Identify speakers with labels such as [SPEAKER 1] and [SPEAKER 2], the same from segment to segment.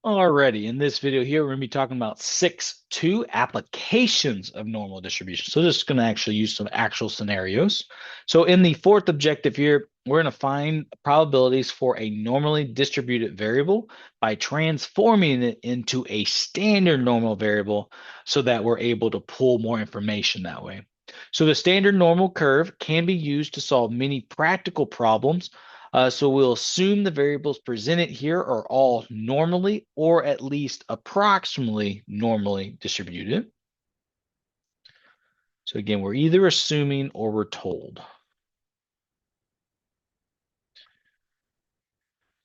[SPEAKER 1] Alrighty, in this video here, we're going to be talking about 6.2 applications of normal distribution. So this is going to actually use some actual scenarios. So in the fourth objective here, we're going to find probabilities for a normally distributed variable by transforming it into a standard normal variable so that we're able to pull more information that way. So the standard normal curve can be used to solve many practical problems. So we'll assume the variables presented here are all normally or at least approximately normally distributed. So again, we're either assuming or we're told.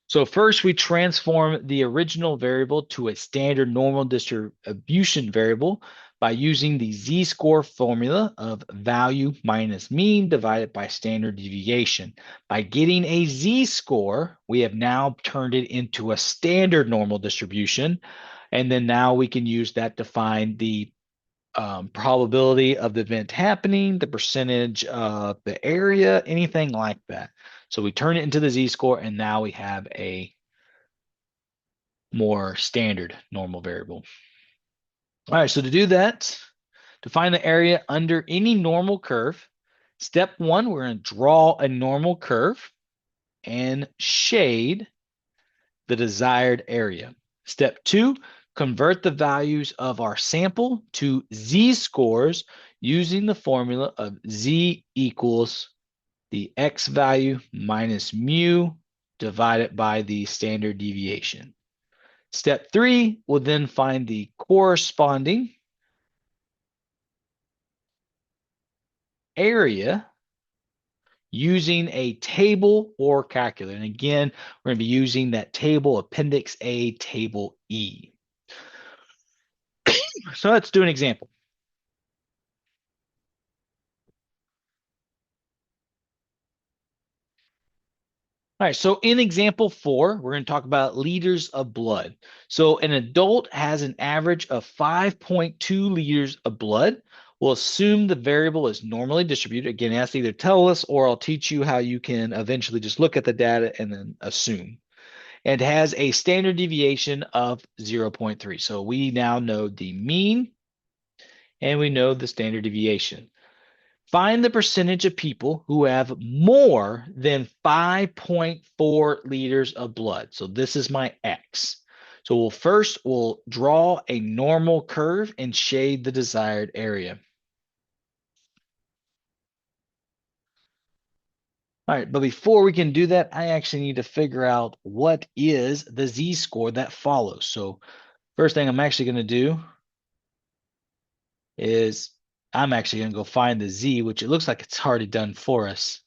[SPEAKER 1] So first we transform the original variable to a standard normal distribution variable by using the z-score formula of value minus mean divided by standard deviation. By getting a z-score, we have now turned it into a standard normal distribution. And then now we can use that to find the probability of the event happening, the percentage of the area, anything like that. So we turn it into the z-score, and now we have a more standard normal variable. All right, so to do that, to find the area under any normal curve, step one, we're going to draw a normal curve and shade the desired area. Step two, convert the values of our sample to z-scores using the formula of z equals the x value minus mu divided by the standard deviation. Step three will then find the corresponding area using a table or calculator. And again, we're going to be using that table, Appendix A, Table E. So let's do an example. All right, so in example 4, we're going to talk about liters of blood. So an adult has an average of 5.2 liters of blood. We'll assume the variable is normally distributed. Again, it has to either tell us or I'll teach you how you can eventually just look at the data and then assume. And has a standard deviation of 0.3. So we now know the mean and we know the standard deviation. Find the percentage of people who have more than 5.4 liters of blood. So this is my X. So we'll draw a normal curve and shade the desired area. All right, but before we can do that, I actually need to figure out what is the z-score that follows. So first thing I'm actually going to do is I'm actually going to go find the z, which it looks like it's already done for us.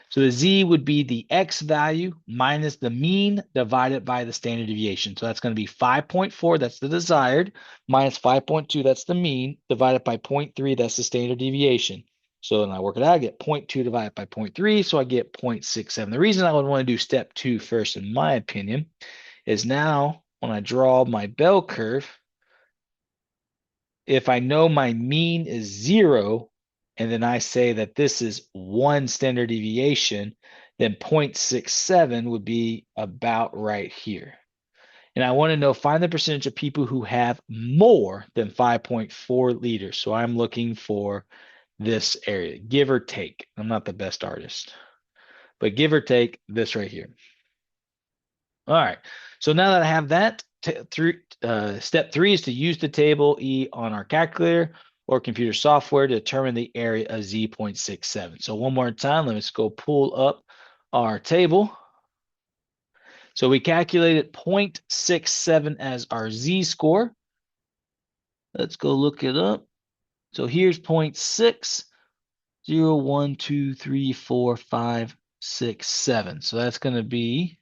[SPEAKER 1] So the z would be the x value minus the mean divided by the standard deviation. So that's going to be 5.4, that's the desired, minus 5.2, that's the mean, divided by 0.3, that's the standard deviation. So when I work it out, I get 0.2 divided by 0.3, so I get 0.67. The reason I would want to do step 2 first, in my opinion, is now when I draw my bell curve, if I know my mean is 0, and then I say that this is 1 standard deviation, then 0.67 would be about right here. And I want to know, find the percentage of people who have more than 5.4 liters. So I'm looking for this area, give or take. I'm not the best artist, but give or take this right here. All right. So now that I have that, step 3 is to use the table E on our calculator or computer software to determine the area of z.67. So one more time, let's go pull up our table. So we calculated 0.67 as our z-score. Let's go look it up. So here's 0.6, 0, 1, 2, 3, 4, 5, 6, 7. So that's going to be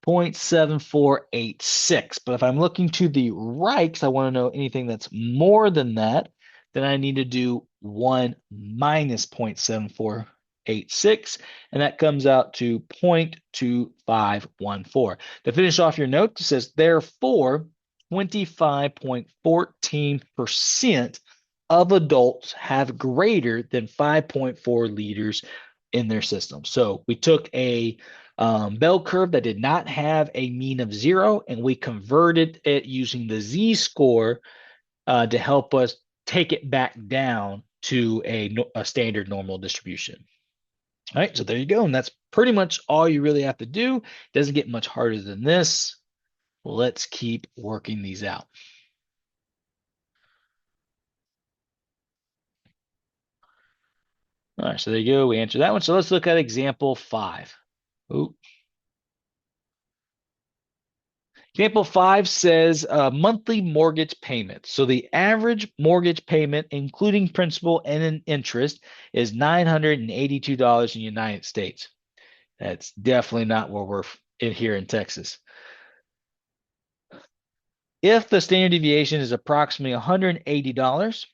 [SPEAKER 1] 0.7486. But if I'm looking to the right, because I want to know anything that's more than that, then I need to do 1 minus 0.7486, and that comes out to 0.2514. To finish off your note, it says, therefore, 25.14% of adults have greater than 5.4 liters in their system. So we took a bell curve that did not have a mean of 0, and we converted it using the z-score to help us take it back down to a standard normal distribution. All right, so there you go. And that's pretty much all you really have to do. It doesn't get much harder than this. Let's keep working these out. All right, so there you go. We answered that one. So let's look at example 5. Ooh. Example 5 says monthly mortgage payment. So the average mortgage payment, including principal and interest, is $982 in the United States. That's definitely not where we're in here in Texas. If the standard deviation is approximately $180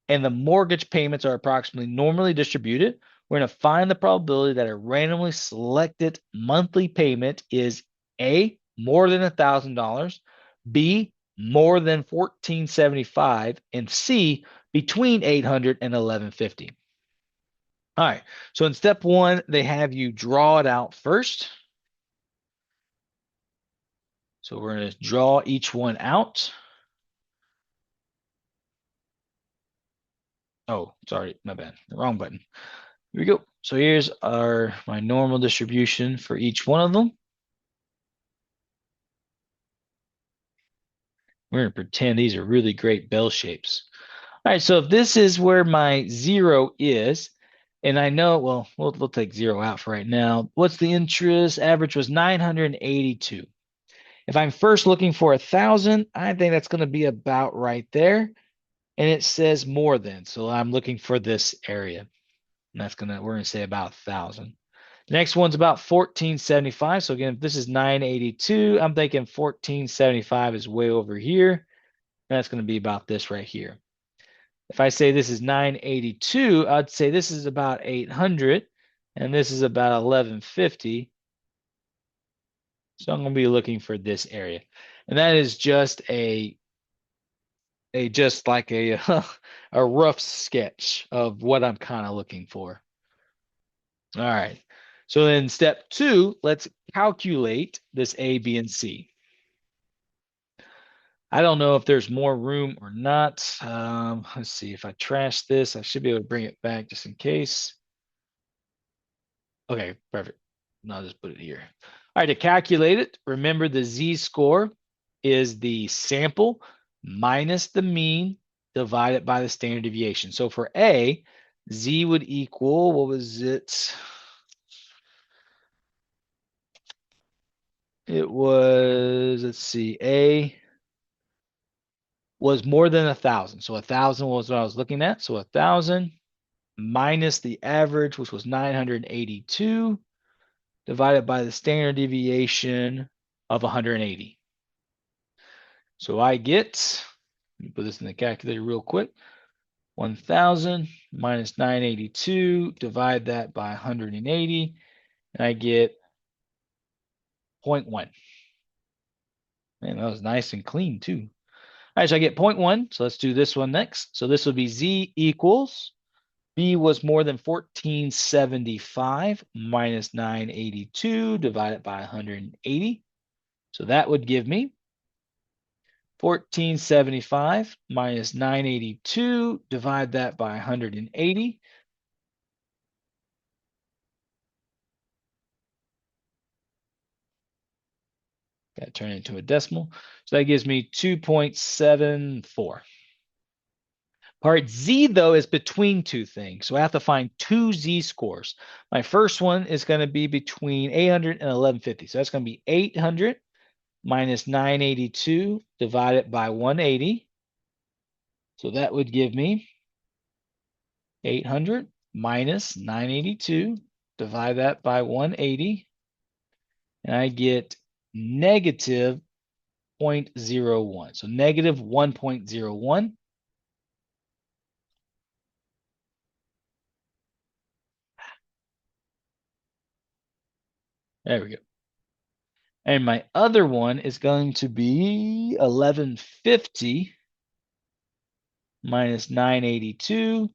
[SPEAKER 1] and the mortgage payments are approximately normally distributed, we're going to find the probability that a randomly selected monthly payment is A, more than $1,000, B, more than $1,475, and C, between $800 and $1,150. All right, so in step 1, they have you draw it out first. So we're going to draw each one out. Oh, sorry, my bad. The wrong button. Here we go. So here's my normal distribution for each one of them. We're going to pretend these are really great bell shapes. All right, so if this is where my 0 is, and I know, well, we'll take 0 out for right now. What's the interest? Average was 982. If I'm first looking for 1,000, I think that's going to be about right there. And it says more than, so I'm looking for this area. And we're gonna say about 1,000. The next one's about 1,475. So again, if this is 982, I'm thinking 1,475 is way over here. That's gonna be about this right here. If I say this is 982, I'd say this is about 800, and this is about 1,150. So I'm gonna be looking for this area, and that is just just like a a rough sketch of what I'm kind of looking for. All right. So then step 2, let's calculate this A, B, and C. I don't know if there's more room or not. Let's see. If I trash this, I should be able to bring it back just in case. Okay, perfect. I'll just put it here. All right, to calculate it, remember the z-score is the sample minus the mean divided by the standard deviation. So for A, z would equal, what was it? It was, let's see, A was more than 1,000. So 1,000 was what I was looking at. So 1,000 minus the average, which was 982, divided by the standard deviation of 180. So I get, let me put this in the calculator real quick, 1,000 minus 982, divide that by 180, and I get 0.1. Man, that was nice and clean too. All right, so I get 0.1. So let's do this one next. So this would be z equals, B was more than 1,475 minus 982 divided by 180. So that would give me 1,475 minus 982, divide that by 180. Got to turn it into a decimal. So that gives me 2.74. Part Z, though, is between two things. So I have to find two z-scores. My first one is going to be between 800 and 1,150. So that's going to be 800 minus 982 divided by 180. So that would give me 800 minus 982, divide that by 180, and I get negative 0.01. So negative 1.01. There we go. And my other one is going to be 1,150 minus 982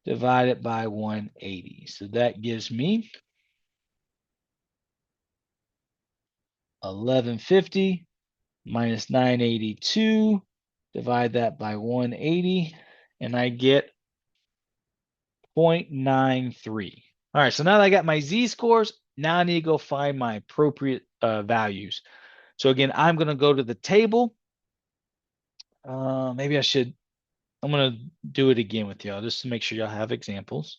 [SPEAKER 1] divided by 180. So that gives me 1150 minus 982. Divide that by 180, and I get 0.93. All right, so now that I got my z-scores, now I need to go find my appropriate values. So again, I'm going to go to the table. Maybe I'm going to do it again with y'all just to make sure y'all have examples.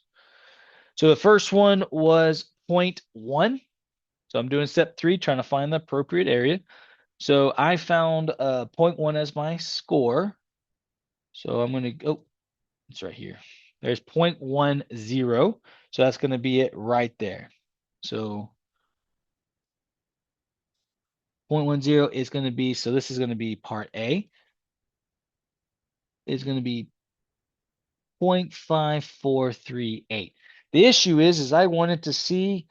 [SPEAKER 1] So the first one was 0.1. So I'm doing step 3, trying to find the appropriate area. So I found 0.1 as my score. So I'm going to go, it's right here. There's 0.10. So that's going to be it right there. So 0.10 is going to be, so this is going to be part A. Is going to be 0.5438. The issue is I wanted to see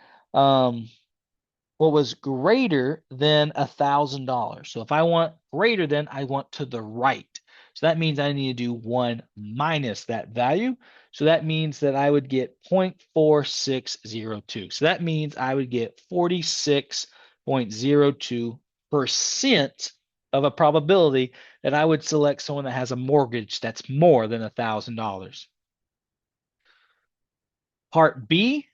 [SPEAKER 1] what was greater than $1,000. So if I want greater than, I want to the right. So that means I need to do 1 minus that value. So that means that I would get 0.4602. So that means I would get 46.02% of a probability that I would select someone that has a mortgage that's more than $1,000. Part B,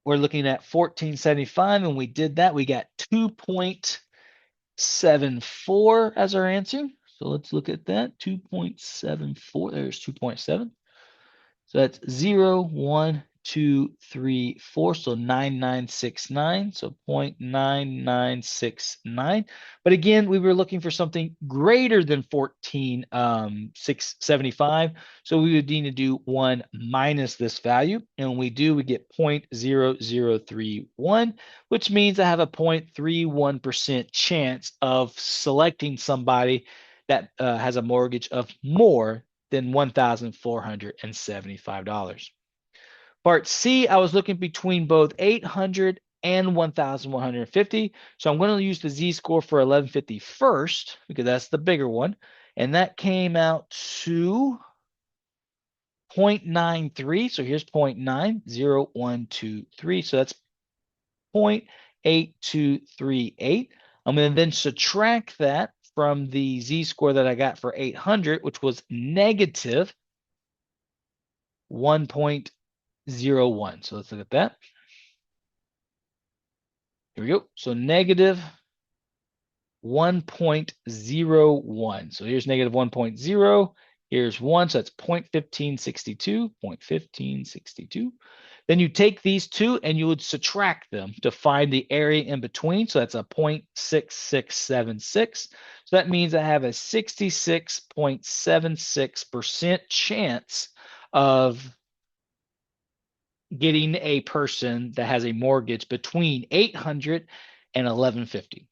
[SPEAKER 1] we're looking at 1475, and we did that. We got 2.74 as our answer. So let's look at that. 2.74. There's 2.7. So that's 0, 1, 2, 3, 4. So 9969. So 0.9969. But again, we were looking for something greater than 14,675. So we would need to do 1 minus this value. And when we do, we get 0.0031, which means I have a 0.31% chance of selecting somebody that has a mortgage of more than $1,475. Part C, I was looking between both 800 and 1,150. So I'm going to use the z-score for 1150 first, because that's the bigger one. And that came out to 0.93. So here's 0.90123. So that's 0.8238. I'm going to then subtract that from the z-score that I got for 800, which was negative 1.01. So let's look at that. Here we go. So negative 1.01. So here's negative 1.0. Here's 1. So that's 0.1562. 0.1562. Then you take these two and you would subtract them to find the area in between. So that's a 0.6676. So that means I have a 66.76% chance of getting a person that has a mortgage between 800 and 1150.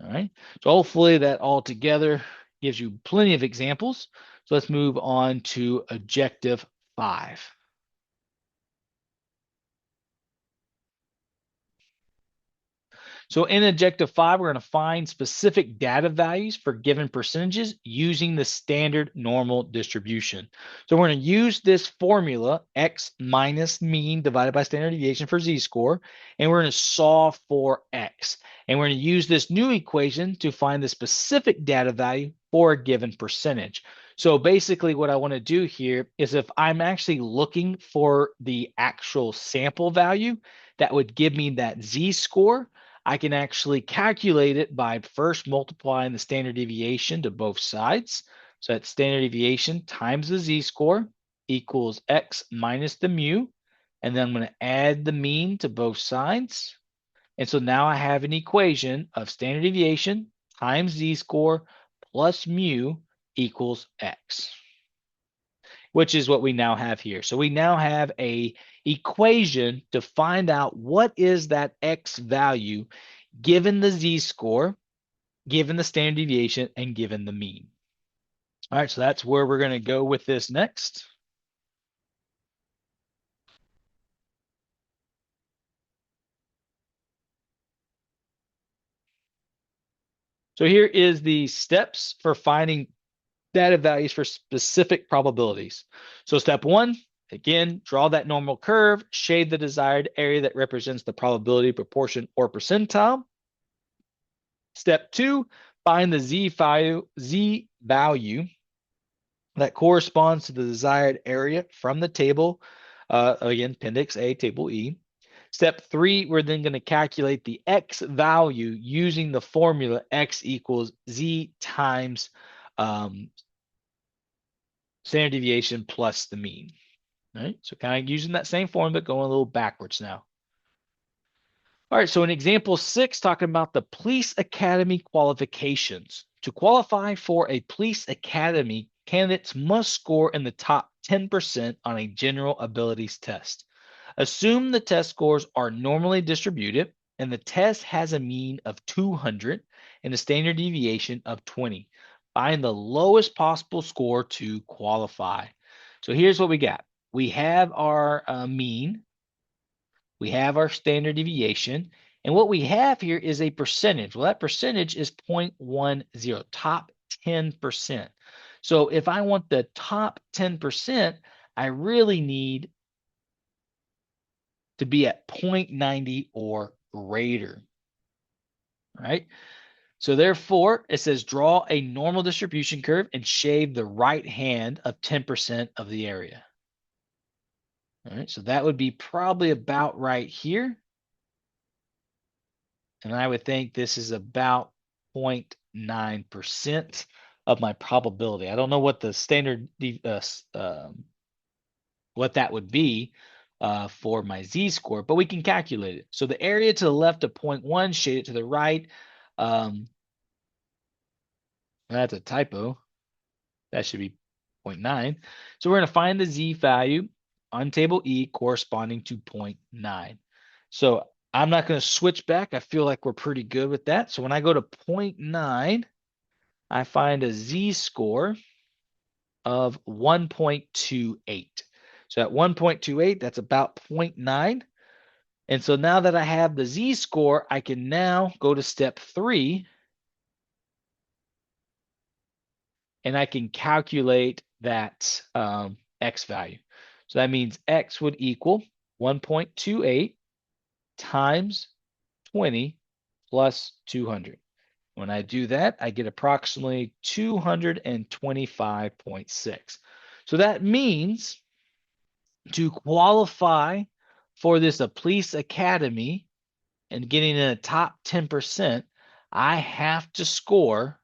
[SPEAKER 1] All right. So hopefully that all together gives you plenty of examples. So let's move on to objective 5. So in objective 5, we're going to find specific data values for given percentages using the standard normal distribution. So we're going to use this formula, x minus mean divided by standard deviation for z-score, and we're going to solve for x. And we're going to use this new equation to find the specific data value for a given percentage. So basically what I want to do here is if I'm actually looking for the actual sample value that would give me that z-score, I can actually calculate it by first multiplying the standard deviation to both sides. So that's standard deviation times the z-score equals x minus the mu. And then I'm going to add the mean to both sides. And so now I have an equation of standard deviation times z-score plus mu equals x, which is what we now have here. So we now have a equation to find out what is that x value given the z-score, given the standard deviation, and given the mean. All right, so that's where we're going to go with this next. So here is the steps for finding data values for specific probabilities. So step 1, Again, draw that normal curve, shade the desired area that represents the probability, proportion, or percentile. Step 2, find the z value that corresponds to the desired area from the table. Again, Appendix A, Table E. Step 3, we're then going to calculate the x value using the formula x equals z times standard deviation plus the mean. All right, so kind of using that same formula, but going a little backwards now. All right, so in example 6, talking about the police academy qualifications. To qualify for a police academy, candidates must score in the top 10% on a general abilities test. Assume the test scores are normally distributed and the test has a mean of 200 and a standard deviation of 20. Find the lowest possible score to qualify. So here's what we got. We have our mean. We have our standard deviation, and what we have here is a percentage. Well, that percentage is 0.10, top 10%. So if I want the top 10%, I really need to be at 0.90 or greater. All right. So therefore, it says draw a normal distribution curve and shave the right hand of 10% of the area. All right, so that would be probably about right here. And I would think this is about 0.9% of my probability. I don't know what the standard, what that would be for my z-score, but we can calculate it. So the area to the left of 0.1, shade it to the right. That's a typo. That should be 0.9. So we're going to find the z value on table E corresponding to 0.9. So I'm not going to switch back. I feel like we're pretty good with that. So when I go to 0.9, I find a z-score of 1.28. So at 1.28, that's about 0.9. And so now that I have the z-score, I can now go to step 3 and I can calculate that x value. So that means x would equal 1.28 times 20 plus 200. When I do that, I get approximately 225.6. So that means to qualify for this police academy and getting in the top 10%, I have to score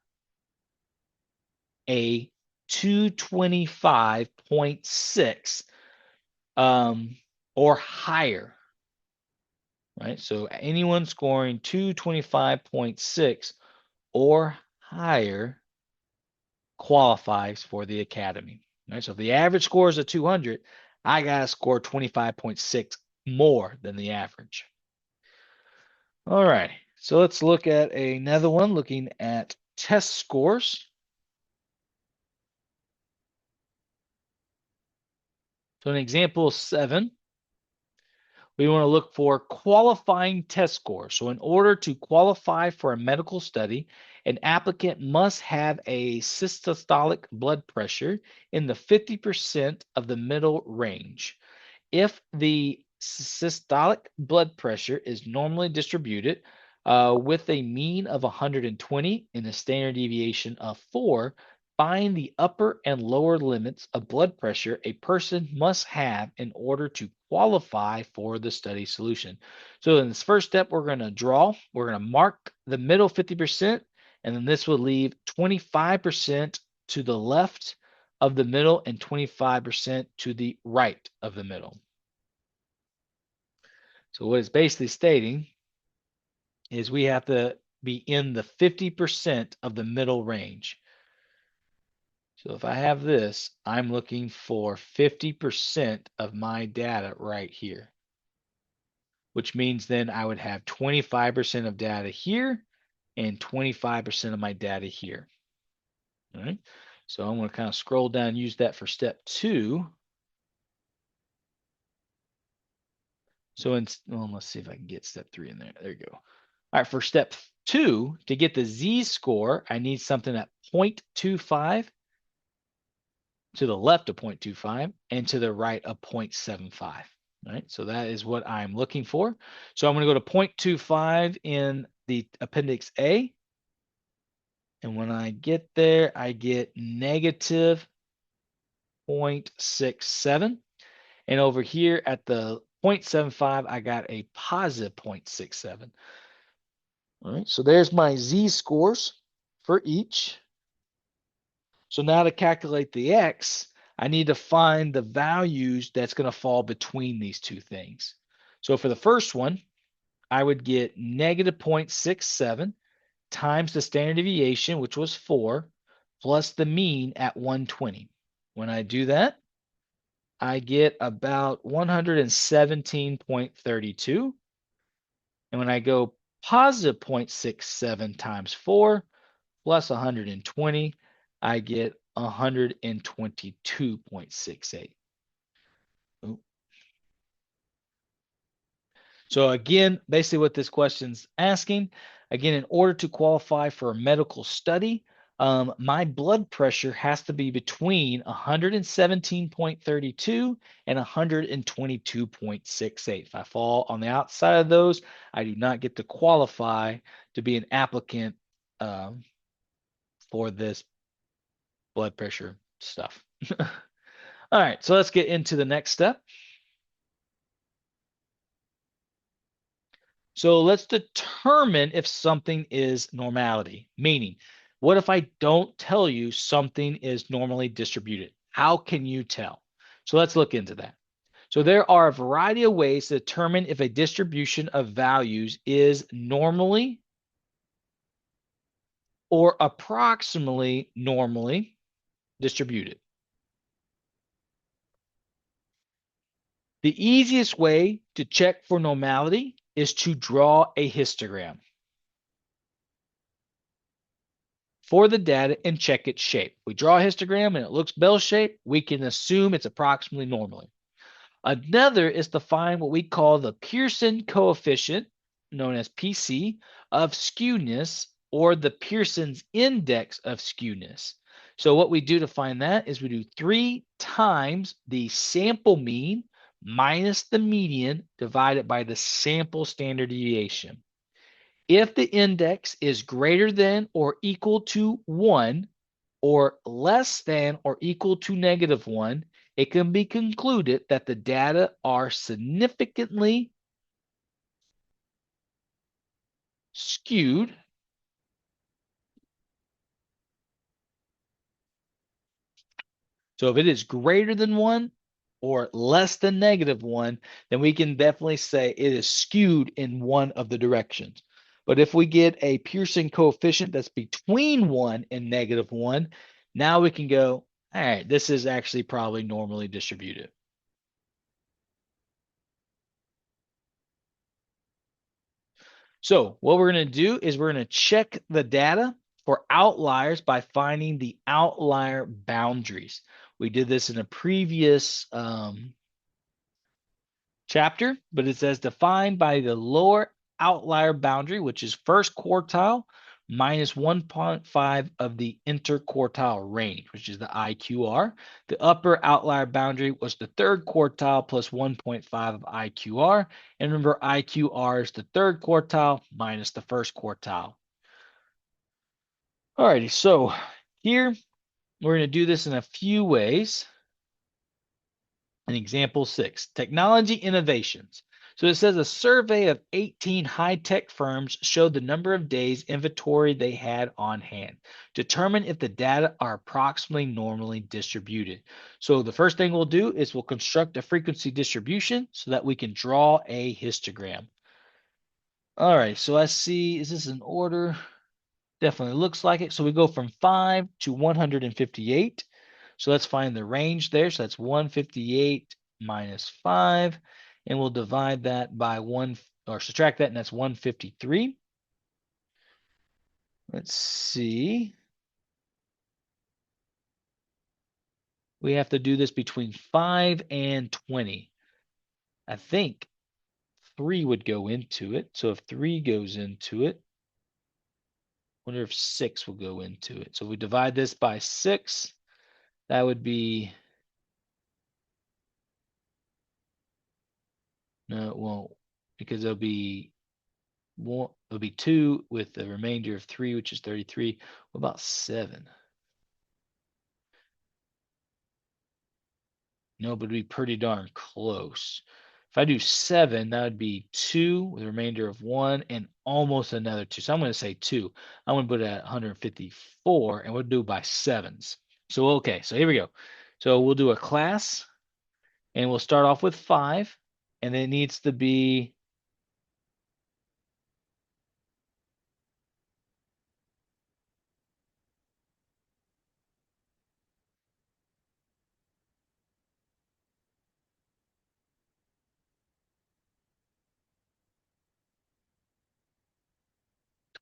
[SPEAKER 1] a 225.6 or higher, right? So anyone scoring 225.6 or higher qualifies for the academy, right? So if the average score is a 200, I got to score 25.6 more than the average. All right, so let's look at another one looking at test scores. So in example 7, we want to look for qualifying test scores. So in order to qualify for a medical study, an applicant must have a systolic blood pressure in the 50% of the middle range. If the systolic blood pressure is normally distributed with a mean of 120 and a standard deviation of 4, find the upper and lower limits of blood pressure a person must have in order to qualify for the study solution. So in this first step, we're going to mark the middle 50%, and then this will leave 25% to the left of the middle and 25% to the right of the middle. So what it's basically stating is we have to be in the 50% of the middle range. So if I have this, I'm looking for 50% of my data right here, which means then I would have 25% of data here and 25% of my data here. All right. So I'm going to kind of scroll down, use that for step 2. So let's see if I can get step 3 in there. There you go. All right, for step 2, to get the z-score, I need something at 0.25 to the left of 0.25 and to the right of 0.75. Right, so that is what I'm looking for. So I'm going to go to 0.25 in the appendix A. And when I get there, I get negative 0.67. And over here at the 0.75, I got a positive 0.67. All right, so there's my z-scores for each. So now to calculate the x, I need to find the values that's going to fall between these two things. So for the first one, I would get negative 0.67 times the standard deviation, which was 4, plus the mean at 120. When I do that, I get about 117.32. And when I go positive 0.67 times 4 plus 120, I get 122.68. So again, basically what this question's asking, again, in order to qualify for a medical study, my blood pressure has to be between 117.32 and 122.68. If I fall on the outside of those, I do not get to qualify to be an applicant for this blood pressure stuff. All right, so let's get into the next step. So let's determine if something is normality, meaning, what if I don't tell you something is normally distributed? How can you tell? So let's look into that. So there are a variety of ways to determine if a distribution of values is normally or approximately normally distributed. The easiest way to check for normality is to draw a histogram for the data and check its shape. We draw a histogram and it looks bell-shaped, we can assume it's approximately normally. Another is to find what we call the Pearson coefficient, known as PC, of skewness, or the Pearson's index of skewness. So what we do to find that is we do 3 times the sample mean minus the median divided by the sample standard deviation. If the index is greater than or equal to 1 or less than or equal to -1, it can be concluded that the data are significantly skewed. So if it is greater than 1 or less than -1, then we can definitely say it is skewed in one of the directions. But if we get a Pearson coefficient that's between 1 and -1, now we can go, all right, this is actually probably normally distributed. So what we're going to do is we're going to check the data for outliers by finding the outlier boundaries. We did this in a previous chapter, but it says defined by the lower outlier boundary, which is first quartile minus 1.5 of the interquartile range, which is the IQR. The upper outlier boundary was the third quartile plus 1.5 of IQR. And remember, IQR is the third quartile minus the first quartile. Alrighty, so here we're going to do this in a few ways. An example 6, technology innovations. So it says a survey of 18 high-tech firms showed the number of days inventory they had on hand. Determine if the data are approximately normally distributed. So the first thing we'll do is we'll construct a frequency distribution so that we can draw a histogram. All right, so let's see, is this in order? Definitely looks like it. So we go from 5 to 158. So let's find the range there. So that's 158 minus 5. And we'll divide that by 1, or subtract that, and that's 153. Let's see. We have to do this between 5 and 20. I think 3 would go into it. So if 3 goes into it, I wonder if 6 will go into it. So we divide this by 6. that would be, no, it won't, because it'll be one, it'll be 2 with the remainder of 3, which is 33. What about 7? No, but it'd be pretty darn close. If I do 7, that would be 2 with a remainder of 1 and almost another 2. So I'm going to say 2. I'm going to put it at 154, and we'll do by 7s. So, okay, so here we go. So we'll do a class, and we'll start off with 5, and it needs to be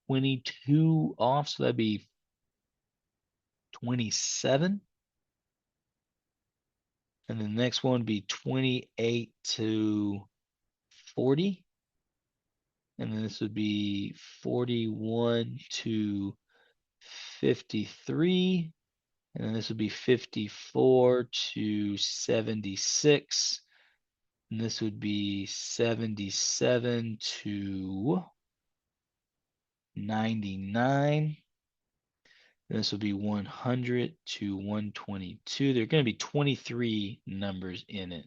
[SPEAKER 1] 22 off, so that'd be 27. And the next one would be 28 to 40. And then this would be 41 to 53. And then this would be 54 to 76. And this would be 77 to 99. And this will be 100 to 122. There are going to be 23 numbers in it.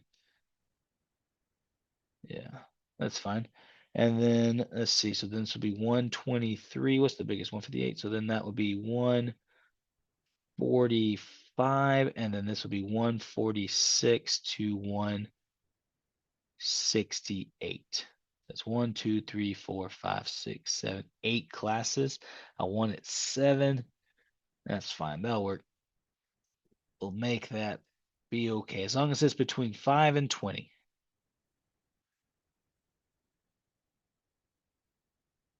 [SPEAKER 1] Yeah, that's fine. And then let's see. So then this will be 123. What's the biggest? 158. So then that would be 145. And then this will be 146 to 168. That's 1, 2, 3, 4, 5, 6, 7, 8 classes. I want it 7. That's fine. That'll work. We'll make that be okay. As long as it's between 5 and 20.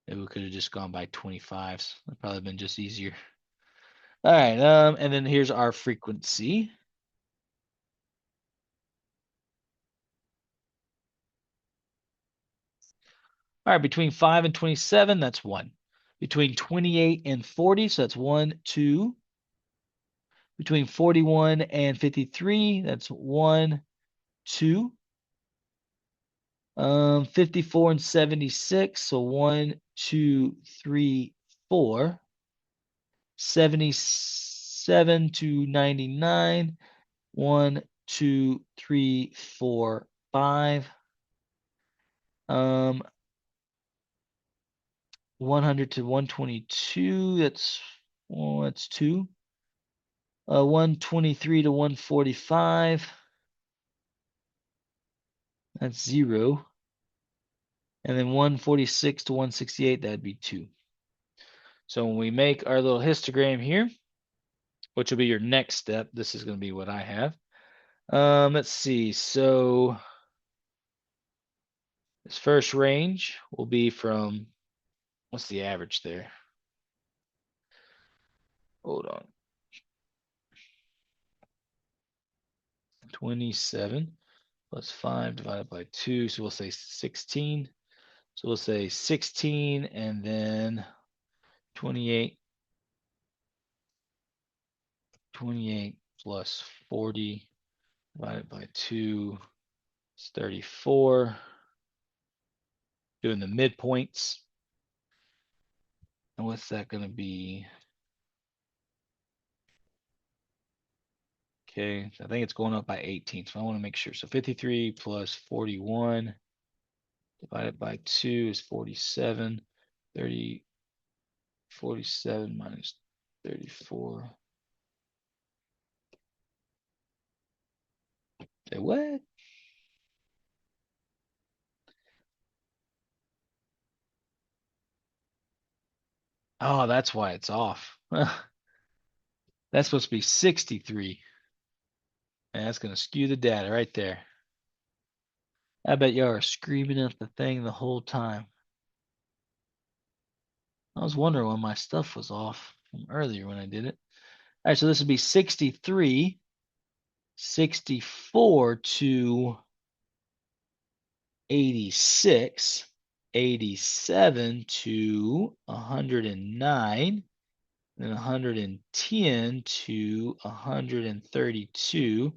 [SPEAKER 1] Maybe we could have just gone by 25s. That'd probably been just easier. All right, and then here's our frequency. All right, between 5 and 27, that's 1. Between 28 and 40, so that's 1, 2. Between 41 and 53, that's 1, 2. 54 and 76, so 1, 2, 3, 4. 77 to 99, 1, 2, 3, 4, 5. 100 to 122, that's 2. 123 to 145, that's 0. And then 146 to 168, that'd be 2. So when we make our little histogram here, which will be your next step, this is going to be what I have. Let's see. So this first range will be from, what's the average there? Hold on. 27 plus 5 divided by 2. So we'll say 16. So we'll say 16 and then 28. 28 plus 40 divided by 2 is 34. Doing the midpoints. And what's that going to be? Okay, so I think it's going up by 18. So I want to make sure. So 53 plus 41 divided by 2 is 47. 30, 47 minus 34. Say what? Oh, that's why it's off. That's supposed to be 63. And that's going to skew the data right there. I bet y'all are screaming at the thing the whole time. I was wondering why my stuff was off from earlier when I did it. All right, so this would be 63, 64 to 86, 87 to 109, then 110 to 132,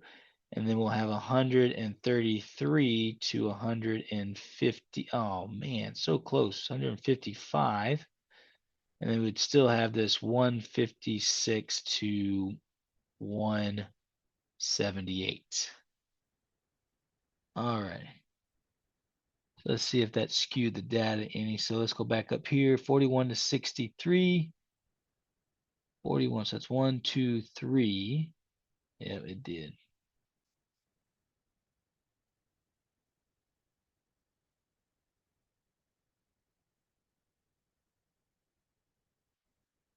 [SPEAKER 1] and then we'll have 133 to 150. Oh man, so close, 155. And then we'd still have this 156 to 178. All right. Let's see if that skewed the data any. So let's go back up here, 41 to 63. 41, so that's 1, 2, 3. Yeah, it did.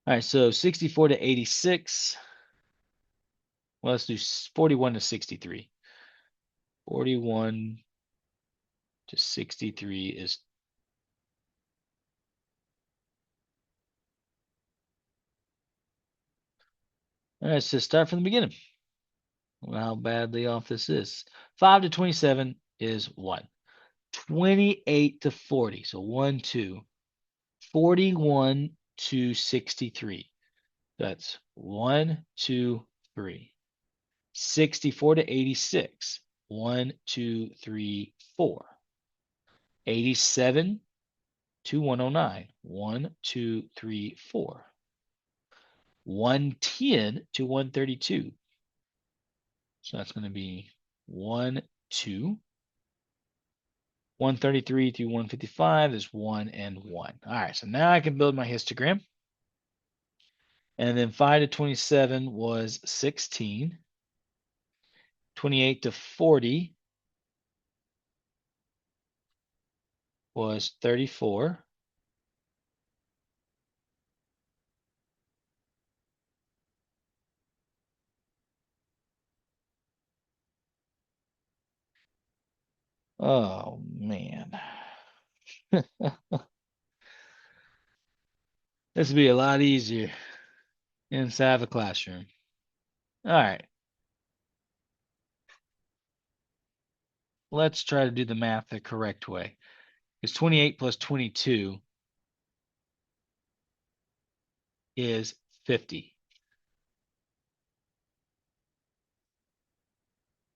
[SPEAKER 1] All right, so 64 to 86. Well, let's do 41 to 63. 41 to 63 is. All right, so start from the beginning. How badly off this is. 5 to 27 is 1. 28 to 40, so 1, 2. 41 to 63. That's 1, 2, 3. 64 to 86. 1, 2, 3, 4. 87 to 109. 1, 2, 3, 4. 110 to 132. So that's going to be 1, 2. 133 through 155 is 1 and 1. All right, so now I can build my histogram. And then 5 to 27 was 16. 28 to 40 was 34. Oh, man. This would be a lot easier inside the classroom. All right. Let's try to do the math the correct way. Because 28 plus 22 is 50.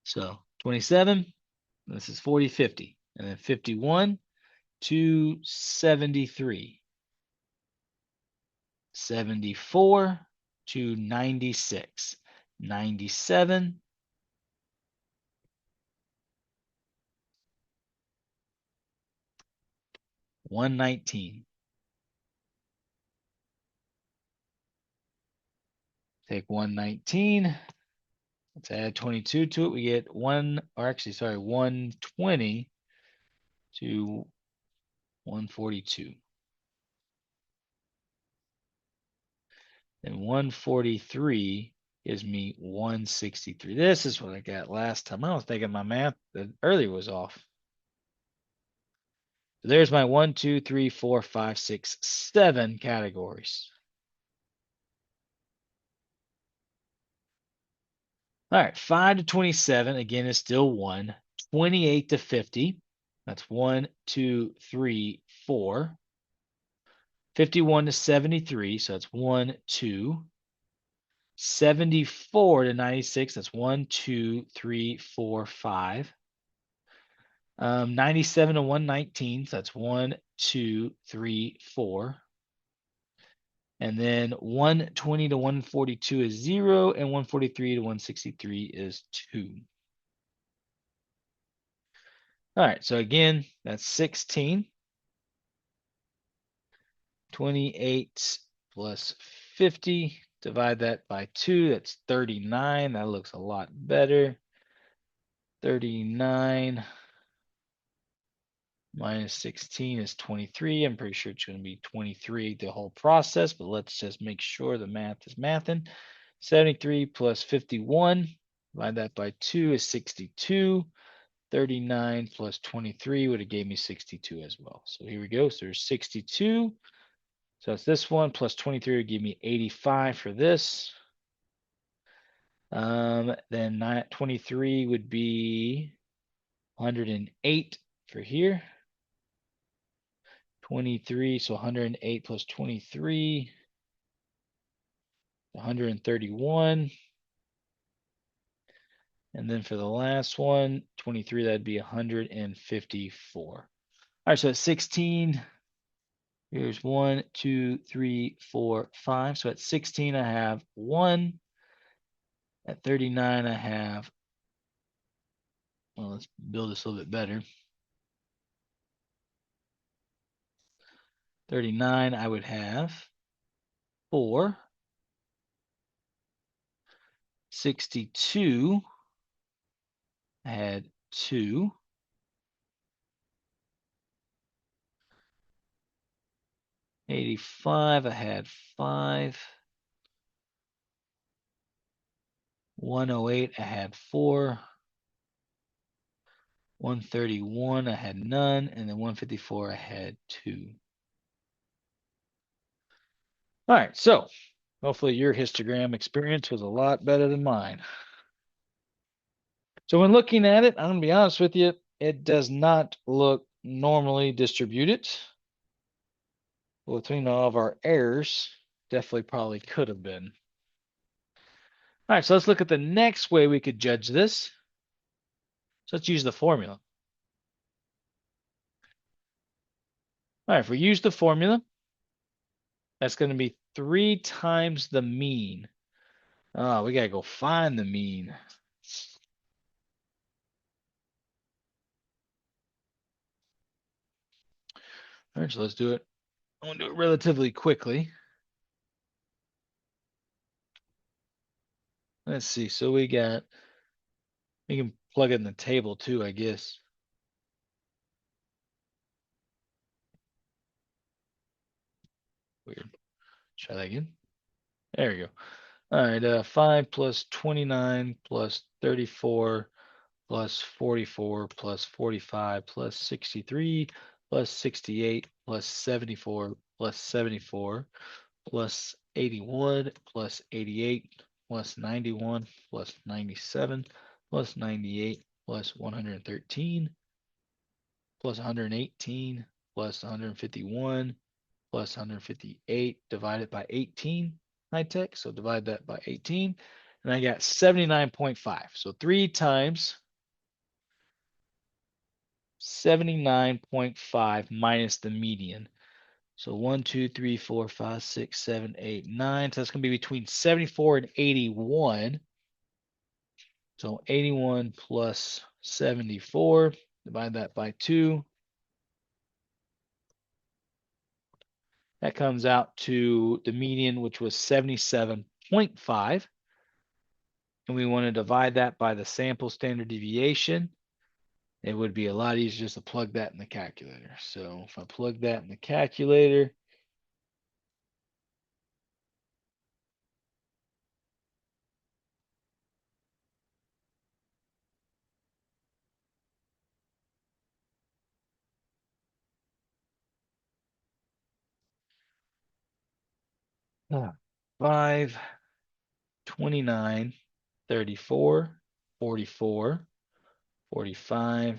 [SPEAKER 1] So 27, this is 40, 50. And then 51 to 73. 74 to 96. 97. 119. Take 119. Let's add 22 to it. We get 120 to 142. And 143 gives me 163. This is what I got last time. I was thinking my math earlier was off. So there's my 1, 2, 3, 4, 5, 6, 7 categories. All right, 5 to 27, again, is still 1. 28 to 50, that's 1, 2, 3, 4. 51 to 73, so that's 1, 2. 74 to 96, that's 1, 2, 3, 4, 5. 97 to 119, so that's 1, 2, 3, 4. And then 120 to 142 is 0, and 143 to 163 is 2. All right, so again, that's 16. 28 plus 50, divide that by 2, that's 39. That looks a lot better. 39 minus 16 is 23. I'm pretty sure it's going to be 23 the whole process, but let's just make sure the math is mathing. 73 plus 51, divide that by 2 is 62. 39 plus 23 would have gave me 62 as well. So here we go. So there's 62. So it's this one plus 23 would give me 85 for this. Then 23 would be 108 for here. 23, so 108 plus 23 131. And then for the last one, 23, that'd be 154. All right, so at 16, here's 1, 2, 3, 4, 5. So at 16, I have 1. At 39, I have, well, let's build this a little bit better. 39, I would have 4. 62, I had 2. 85, I had 5. 108, I had 4. 131, I had none. And then 154, I had 2. All right, so hopefully your histogram experience was a lot better than mine. So when looking at it, I'm going to be honest with you, it does not look normally distributed. Well, between all of our errors, definitely probably could have been. All right, so let's look at the next way we could judge this. So let's use the formula. All right, if we use the formula, that's going to be 3 times the mean. Oh, we got to go find the mean. All right, so let's do it. I'm going to do it relatively quickly. Let's see. So we can plug it in the table too, I guess. Weird. Try that again. There we go. All right, 5 plus 29 plus 34 plus 44 plus 45 plus 63 plus 68 plus 74 plus 74 plus 81 plus 88 plus 91 plus 97 plus 98 plus 113 plus 118 plus 151 plus 158 divided by 18 high tech. So divide that by 18 and I got 79.5. So 3 times 79.5 minus the median. So 1, 2, 3, 4, 5, 6, 7, 8, 9. So that's going to be between 74 and 81. So 81 plus 74, divide that by 2. That comes out to the median, which was 77.5. And we want to divide that by the sample standard deviation. It would be a lot easier just to plug that in the calculator. So if I plug that in the calculator, ah, 5, 29, 34, 44, 45,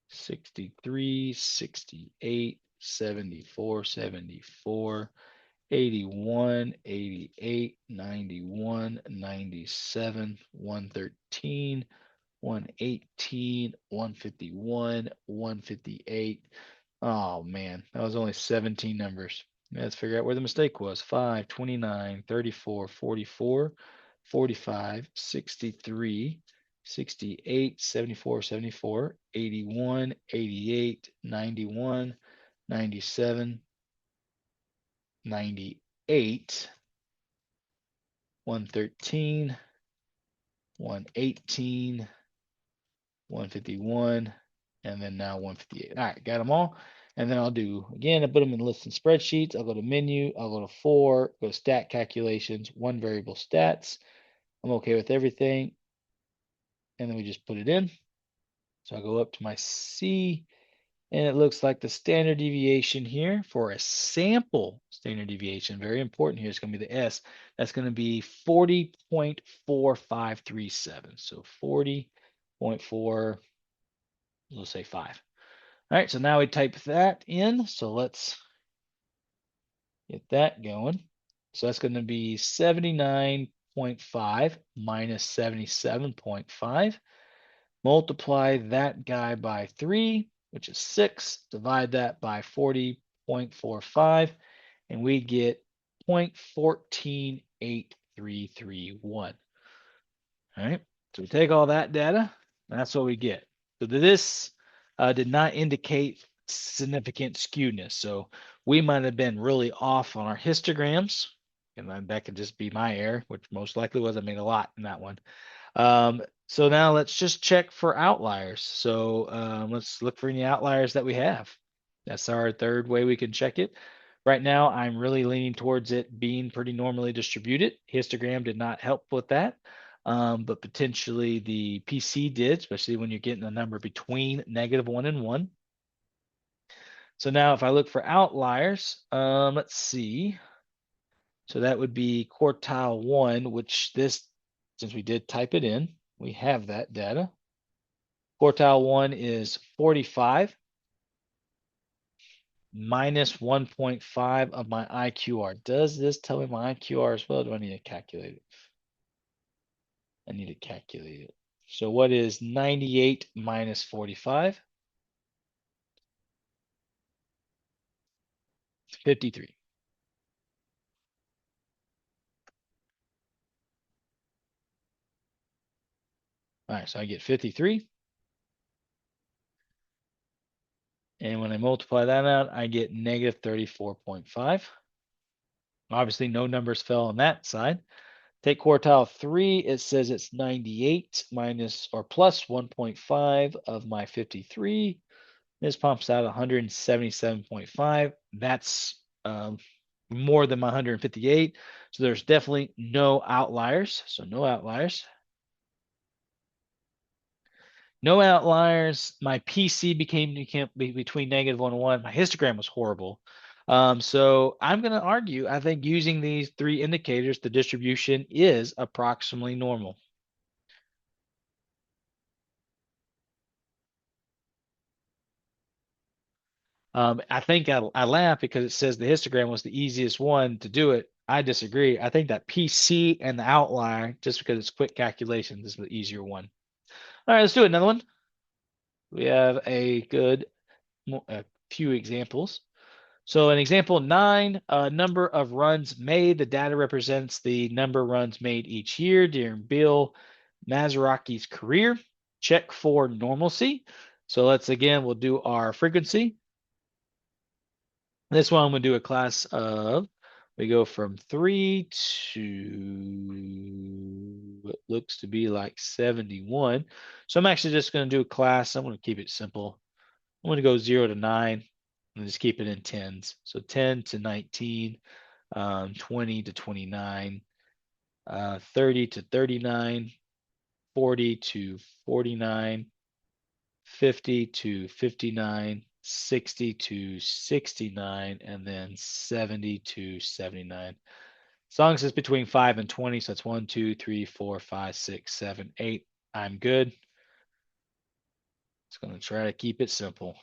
[SPEAKER 1] 63, 68, 74, 74, 81, 88, 91, 97, 113, 118, 151, 158. Oh man, that was only 17 numbers. Let's figure out where the mistake was. 5, 29, 34, 44, 45, 63, 68, 74, 74, 81, 88, 91, 97, 98, 113, 118, 151, and then now 158. All right, got them all. And then I'll do, again, I put them in lists and spreadsheets. I'll go to menu, I'll go to 4, go to stat calculations, 1 variable stats. I'm okay with everything. And then we just put it in. So I'll go up to my C, and it looks like the standard deviation here for a sample standard deviation, very important here, is going to be the S. That's going to be 40.4537. So 40.4, we'll say 5. All right, so now we type that in. So let's get that going. So that's going to be 79.5 minus 77.5. Multiply that guy by 3, which is 6. Divide that by 40.45, and we get 0.148331. All right. So we take all that data, and that's what we get. So this did not indicate significant skewness. So we might have been really off on our histograms, and then that could just be my error, which most likely was. I made a lot in that one. So now let's just check for outliers. So let's look for any outliers that we have. That's our third way we can check it. Right now, I'm really leaning towards it being pretty normally distributed. Histogram did not help with that, but potentially the PC did, especially when you're getting a number between -1 and 1. So now if I look for outliers, let's see. So that would be quartile 1, which this, since we did type it in, we have that data. Quartile 1 is 45 minus 1.5 of my IQR. Does this tell me my IQR as well? Do I need to calculate it? I need to calculate it. So what is 98 minus 45? 53. All right, so I get 53. And when I multiply that out, I get negative 34.5. Obviously, no numbers fell on that side. Take quartile 3, it says it's 98 minus or plus 1.5 of my 53. This pumps out 177.5. That's more than my 158. So there's definitely no outliers. So no outliers. No outliers. My PC became between -1 and 1. My histogram was horrible. So I'm going to argue, I think using these three indicators, the distribution is approximately normal. I think I laugh because it says the histogram was the easiest one to do it. I disagree. I think that PC and the outlier, just because it's quick calculations, is the easier one. All right, let's do another one. We have a few examples. So in example 9, number of runs made. The data represents the number of runs made each year during Bill Mazeroski's career. Check for normalcy. So we'll do our frequency. This one I'm going to do a class of, we go from 3 to what looks to be like 71. So I'm actually just going to do a class. I'm going to keep it simple. I'm going to go 0 to 9 and just keep it in tens. So 10 to 19, 20 to 29, 30 to 39, 40 to 49, 50 to 59, 60 to 69, and then 70 to 79. As long as it's between 5 and 20, so it's 1, 2, 3, 4, 5, 6, 7, 8. I'm good. Just going to try to keep it simple.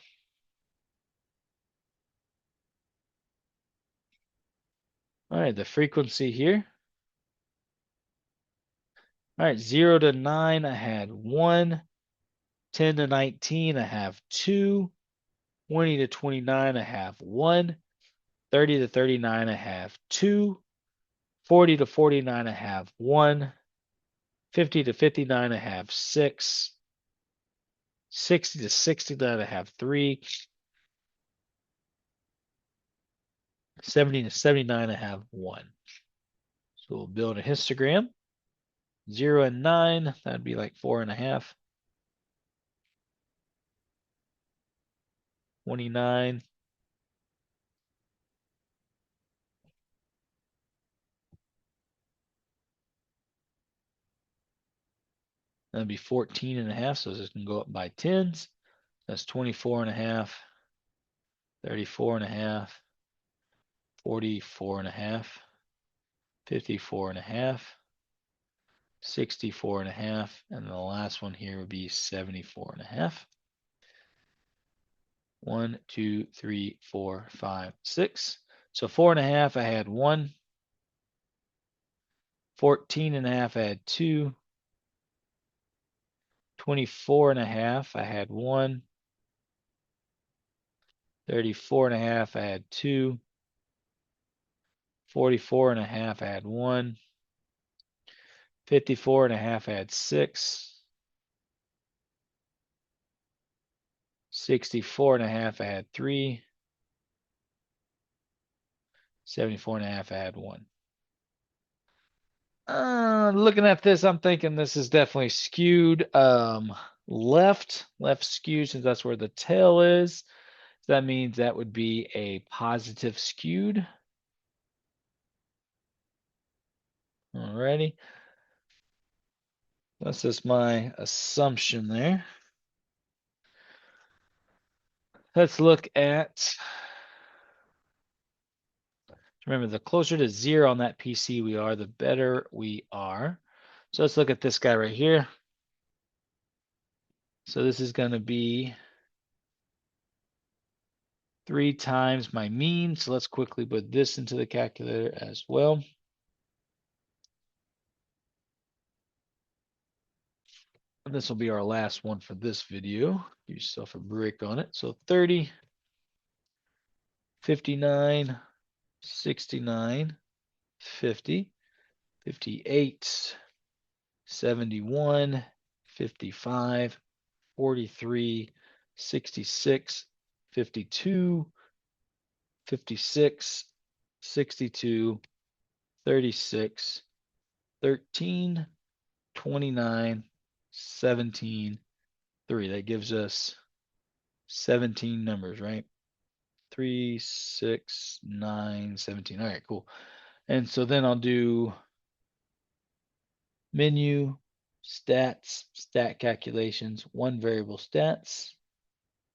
[SPEAKER 1] All right, the frequency here. All right, 0 to 9, I had 1. 10 to 19, I have 2. 20 to 29, I have 1. 30 to 39, I have 2. 40 to 49, I have 1. 50 to 59, I have 6. 60 to 69, I have 3. 70 to 79, I have 1. So we'll build a histogram. 0 and 9, that'd be like 4.5. 29. That'd be 14.5, so this can go up by tens. That's 24.5, 34.5, 44.5, 54.5, 64.5, and the last one here would be 74.5. 1, 2, 3, 4, 5, 6. So 4.5, I had 1. 14.5, I had 2. 24.5, I had 1. 34.5, I had 2. 44.5, I had 1. 54.5, I had 6. 64.5, I had 3. 74.5, I had 1. Looking at this, I'm thinking this is definitely skewed. Left skewed, since that's where the tail is. So that means that would be a positive skewed. Alrighty. That's just my assumption there. Let's look at, remember, the closer to 0 on that PC we are, the better we are. So let's look at this guy right here. So this is going to be 3 times my mean. So let's quickly put this into the calculator as well. And this will be our last one for this video. Give yourself a break on it. So 30, 59, 69, 50, 58, 71, 55, 43, 66, 52, 56, 62, 36, 13, 29, 17, 3. That gives us 17 numbers, right? 3, 6, 9, 17. All right, cool. And so then I'll do menu, stats, stat calculations, one variable stats.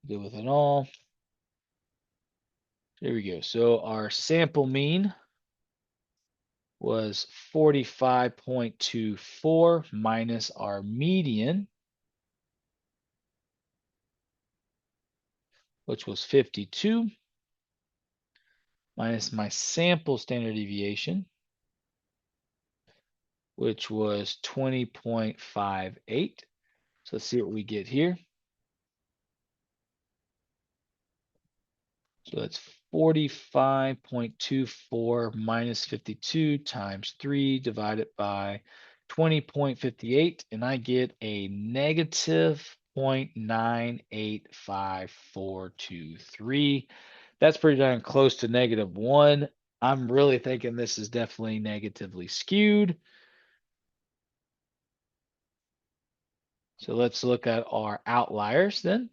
[SPEAKER 1] Good with it all. There we go. So our sample mean was 45.24 minus our median, which was 52, minus my sample standard deviation, which was 20.58. So let's see what we get here. So that's 45.24 minus 52 times 3 divided by 20.58, and I get a negative 0.98543. That's pretty darn close to -1. I'm really thinking this is definitely negatively skewed. So let's look at our outliers then.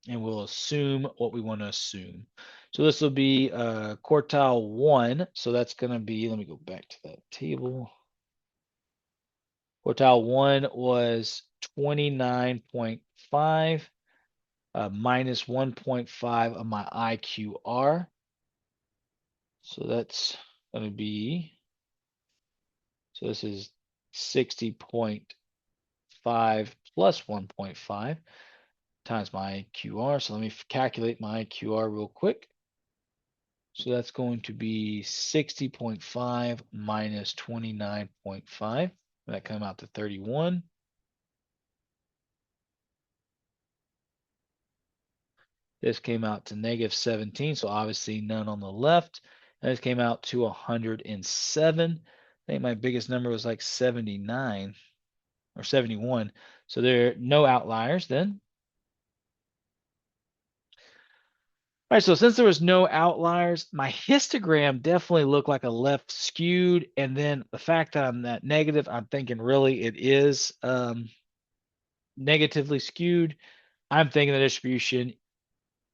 [SPEAKER 1] And we'll assume what we want to assume. So this will be quartile 1. So that's going to be, let me go back to that table. Quartile 1 was 29.5 minus 1.5 of my IQR. So that's going to be, so this is 60.5 plus 1.5 times my IQR. So let me calculate my IQR real quick. So that's going to be 60.5 minus 29.5. That come out to 31. This came out to -17, so obviously none on the left. And this came out to 107. I think my biggest number was like 79 or 71. So there are no outliers then. All right, so since there was no outliers, my histogram definitely looked like a left skewed. And then the fact that I'm that negative, I'm thinking really it is negatively skewed. I'm thinking the distribution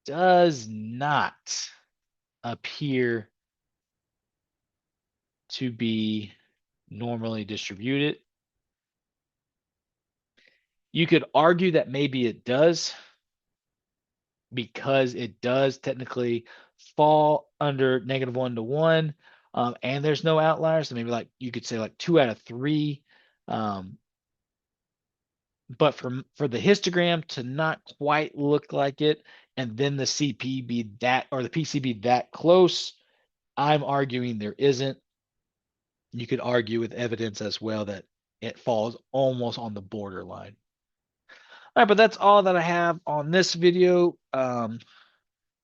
[SPEAKER 1] does not appear to be normally distributed. You could argue that maybe it does, because it does technically fall under -1 to 1, and there's no outliers. So maybe like you could say like 2 out of 3. But for the histogram to not quite look like it, and then the CP be that, or the PC be that close, I'm arguing there isn't. you could argue with evidence as well that it falls almost on the borderline. All right, but that's all that I have on this video.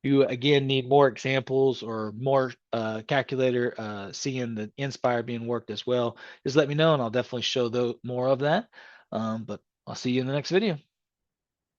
[SPEAKER 1] You again need more examples or more calculator seeing the Inspire being worked as well, just let me know and I'll definitely show more of that. But I'll see you in the next video.